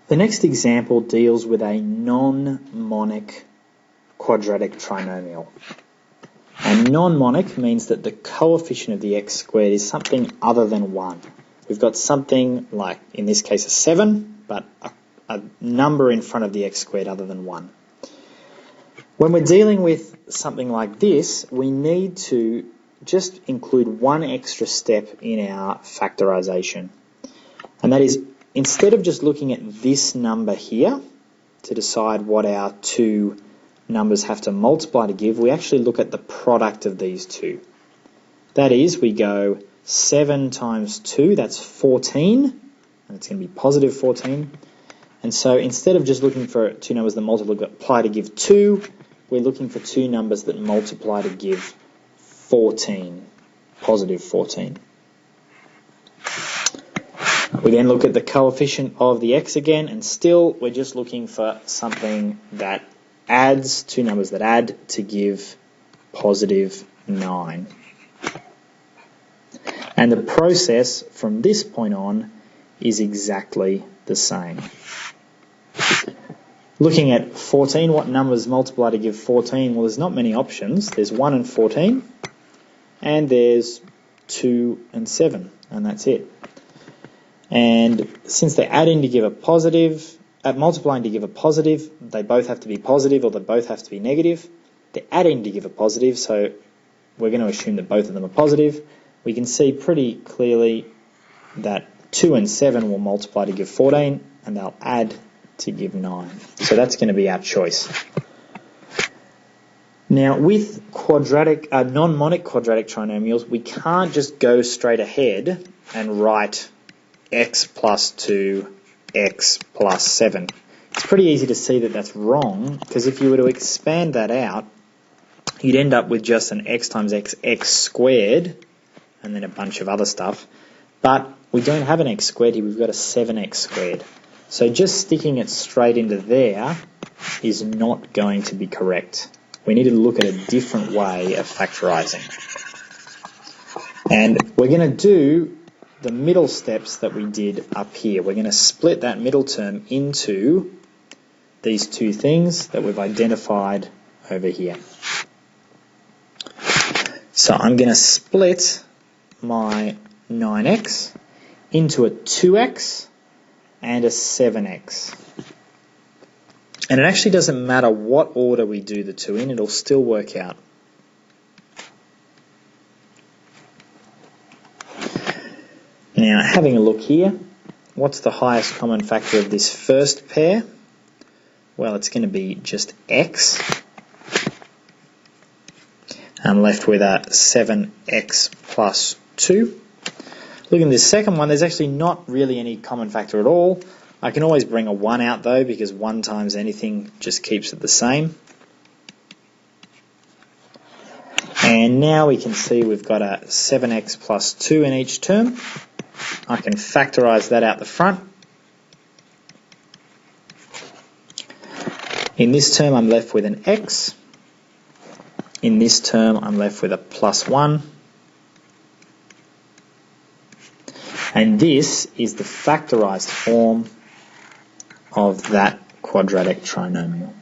The next example deals with a non-monic quadratic trinomial. A non-monic means that the coefficient of the x squared is something other than 1. We've got something like, in this case, a 7, but a number in front of the x squared other than 1. When we're dealing with something like this, we need to just include one extra step in our factorization. And that is, instead of just looking at this number here to decide what our two numbers have to multiply to give, we actually look at the product of these two. That is, we go 7 times 2, that's 14, and it's going to be positive 14. And so instead of just looking for two numbers that multiply to give 2, we're looking for two numbers that multiply to give 14, positive 14. We then look at the coefficient of the x again, and still we're just looking for something that adds, two numbers that add to give positive 9. And the process from this point on is exactly the same. Looking at 14, what numbers multiply to give 14? Well, there's not many options. There's 1 and 14, and there's 2 and 7, and that's it. And since they're adding to give a positive, multiplying to give a positive, they both have to be positive or they both have to be negative. They're adding to give a positive, so we're going to assume that both of them are positive. We can see pretty clearly that 2 and 7 will multiply to give 14, and they'll add to give 9. So that's going to be our choice. Now, with non-monic quadratic trinomials, we can't just go straight ahead and write x plus 2, x plus 7. It's pretty easy to see that that's wrong, because if you were to expand that out, you'd end up with just an x times x, x squared, and then a bunch of other stuff. But we don't have an x squared here, we've got a 7x squared. So just sticking it straight into there is not going to be correct. We need to look at a different way of factorizing. And we're going to do the middle steps that we did up here. We're going to split that middle term into these two things that we've identified over here. So I'm going to split my 9x into a 2x and a 7x. And it actually doesn't matter what order we do the two in, it'll still work out. Now, having a look here, what's the highest common factor of this first pair? Well, it's going to be just x. I'm left with a 7x plus 2. Looking at this second one, there's actually not really any common factor at all. I can always bring a 1 out though, because 1 times anything just keeps it the same. And now we can see we've got a 7x plus 2 in each term. I can factorize that out the front. In this term I'm left with an x. In this term I'm left with a plus 1. And this is the factorized form of that quadratic trinomial.